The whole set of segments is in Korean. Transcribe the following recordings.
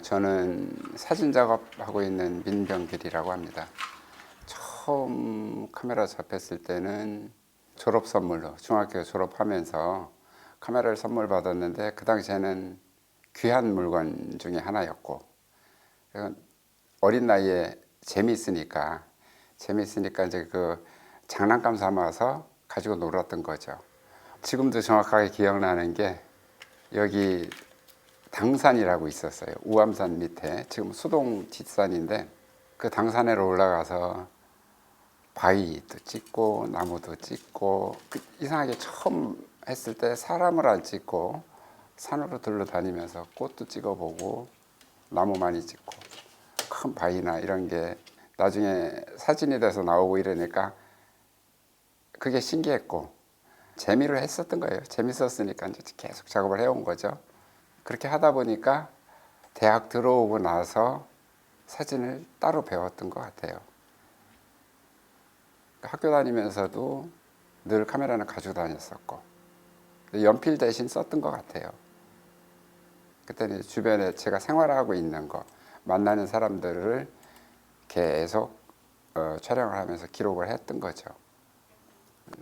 저는 사진 작업하고 있는 민병길이라고 합니다. 처음 카메라 잡혔을 때는 졸업 선물로 중학교 졸업하면서 카메라를 선물 받았는데 그 당시에는 귀한 물건 중에 하나였고 어린 나이에 재미있으니까 이제 그 장난감 삼아서 가지고 놀았던 거죠. 지금도 정확하게 기억나는 게 여기 당산이라고 있었어요. 우암산 밑에 지금 수동 뒷산인데 그 당산에로 올라가서 바위도 찍고 나무도 찍고 이상하게 처음 했을 때 사람을 안 찍고 산으로 둘러다니면서 꽃도 찍어보고 나무 많이 찍고 큰 바위나 이런 게 나중에 사진이 돼서 나오고 이러니까 그게 신기했고 재미로 했었던 거예요. 재밌었으니까 이제 계속 작업을 해온 거죠. 그렇게 하다 보니까 대학 들어오고 나서 사진을 따로 배웠던 것 같아요. 학교 다니면서도 늘 카메라는 가지고 다녔었고 연필 대신 썼던 것 같아요. 그때는 주변에 제가 생활하고 있는 거 만나는 사람들을 계속 촬영을 하면서 기록을 했던 거죠.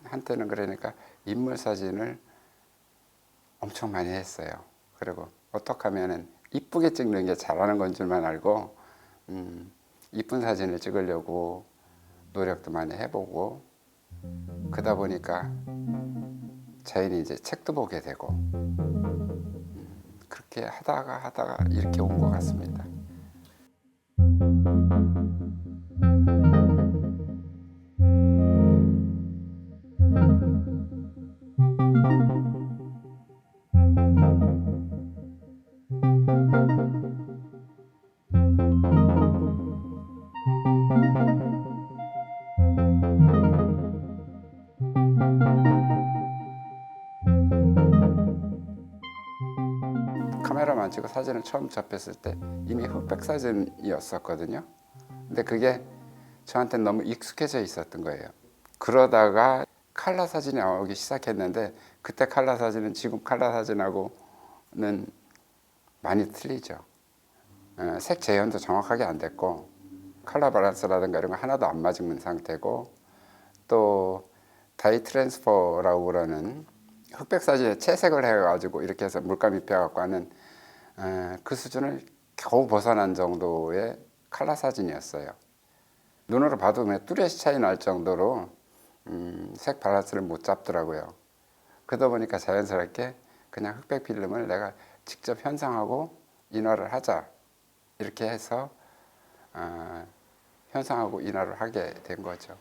한때는 그러니까 인물 사진을 엄청 많이 했어요. 그리고 어떻게 하면은 이쁘게 찍는 게 잘하는 건 줄만 알고 이쁜 사진을 찍으려고 노력도 많이 해보고 그러다 보니까 자연히 이제 책도 보게 되고 그렇게 하다가 이렇게 온 것 같습니다. 카메라만 찍고 사진을 처음 접했을 때 이미 흑백 사진이었었거든요. 근데 그게 저한테는 너무 익숙해져 있었던 거예요. 그러다가 칼라 사진이 나오기 시작했는데 그때 칼라 사진은 지금 칼라 사진하고는 많이 틀리죠. 색 재현도 정확하게 안 됐고 칼라 밸런스라든가 이런 거 하나도 안 맞은 상태고 또 다이 트랜스퍼라고 그러는 흑백 사진에 채색을 해가지고 이렇게 해서 물감 입혀갖고 하는 그 수준을 겨우 벗어난 정도의 칼라 사진이었어요. 눈으로 봐도 그냥 뚜렷이 차이 날 정도로 색 밸런스를 못 잡더라고요. 그러다 보니까 자연스럽게 그냥 흑백 필름을 내가 직접 현상하고 인화를 하자 이렇게 해서 현상하고 인화를 하게 된 거죠.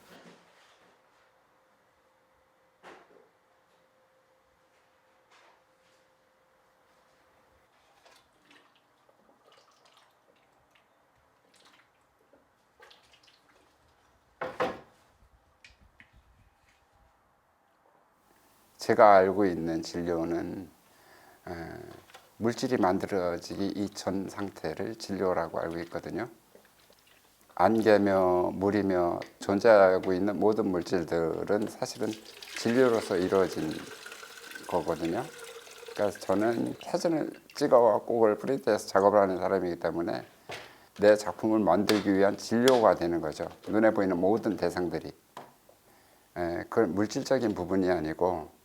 제가 알고 있는 진료는 물질이 만들어지기 이전 상태를 진료라고 알고 있거든요. 안개며 물이며 존재하고 있는 모든 물질들은 사실은 진료로서 이루어진 거거든요. 그러니까 저는 사진을 찍어갖고 그걸 프린트해서 작업을 하는 사람이기 때문에 내 작품을 만들기 위한 진료가 되는 거죠. 눈에 보이는 모든 대상들이. 그건 물질적인 부분이 아니고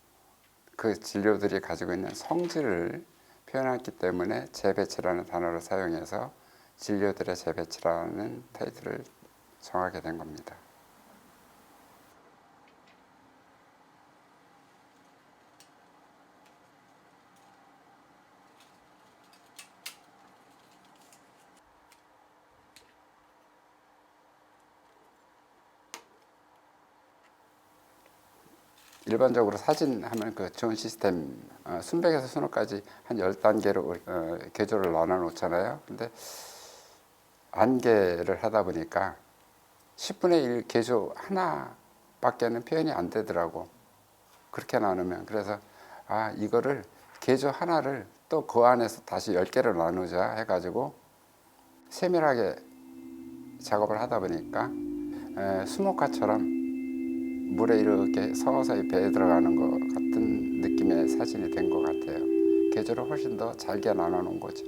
그 진료들이 가지고 있는 성질을 표현했기 때문에 재배치라는 단어를 사용해서 진료들의 재배치라는 타이틀을 정하게 된 겁니다. 일반적으로 사진 하면 그 좋은 시스템 순백에서 순호까지 한 10단계로 개조를 나눠 놓잖아요. 근데 안개를 하다 보니까 10분의 1 개조 하나밖에는 표현이 안 되더라고. 그렇게 나누면. 그래서 이거를 개조 하나를 또 그 안에서 다시 10개로 나누자 해가지고 세밀하게 작업을 하다 보니까 수목화처럼 물에 이렇게 서서히 배에 들어가는 것 같은 느낌의 사진이 된 것 같아요. 계절을 훨씬 더 잘게 나눠 놓은 거죠.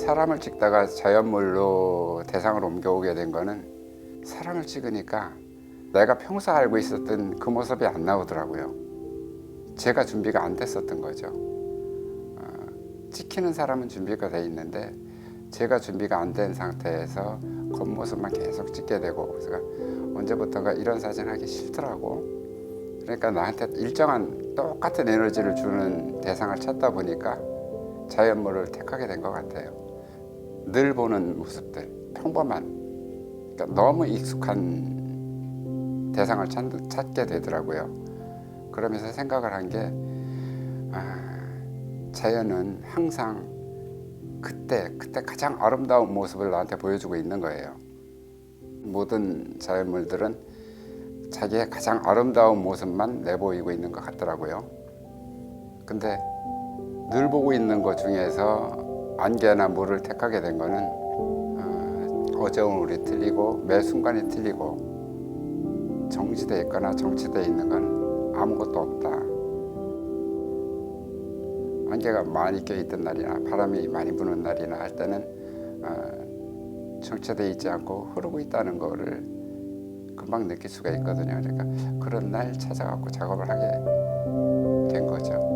사람을 찍다가 자연물로 대상을 옮겨오게 된 거는 사람을 찍으니까 내가 평소 알고 있었던 그 모습이 안 나오더라고요. 제가 준비가 안 됐었던 거죠. 찍히는 사람은 준비가 돼 있는데 제가 준비가 안 된 상태에서 겉모습만 계속 찍게 되고, 제가 언제부턴가 이런 사진 하기 싫더라고. 그러니까 나한테 일정한 똑같은 에너지를 주는 대상을 찾다 보니까 자연물을 택하게 된 것 같아요. 늘 보는 모습들, 평범한, 그러니까 너무 익숙한 대상을 찾게 되더라고요. 그러면서 생각을 한 게, 자연은 항상 그때 가장 아름다운 모습을 나한테 보여주고 있는 거예요. 모든 자연물들은 자기의 가장 아름다운 모습만 내보이고 있는 것 같더라고요. 근데 늘 보고 있는 것 중에서 안개나 물을 택하게 된 거는 어제오늘이 틀리고 매 순간이 틀리고 정지되어 있거나 정치되어 있는 건 아무것도 없다. 안개가 많이 껴있던 날이나 바람이 많이 부는 날이나 할 때는 정체되어 있지 않고 흐르고 있다는 거를 금방 느낄 수가 있거든요. 그러니까 그런 날 찾아갖고 작업을 하게 된 거죠.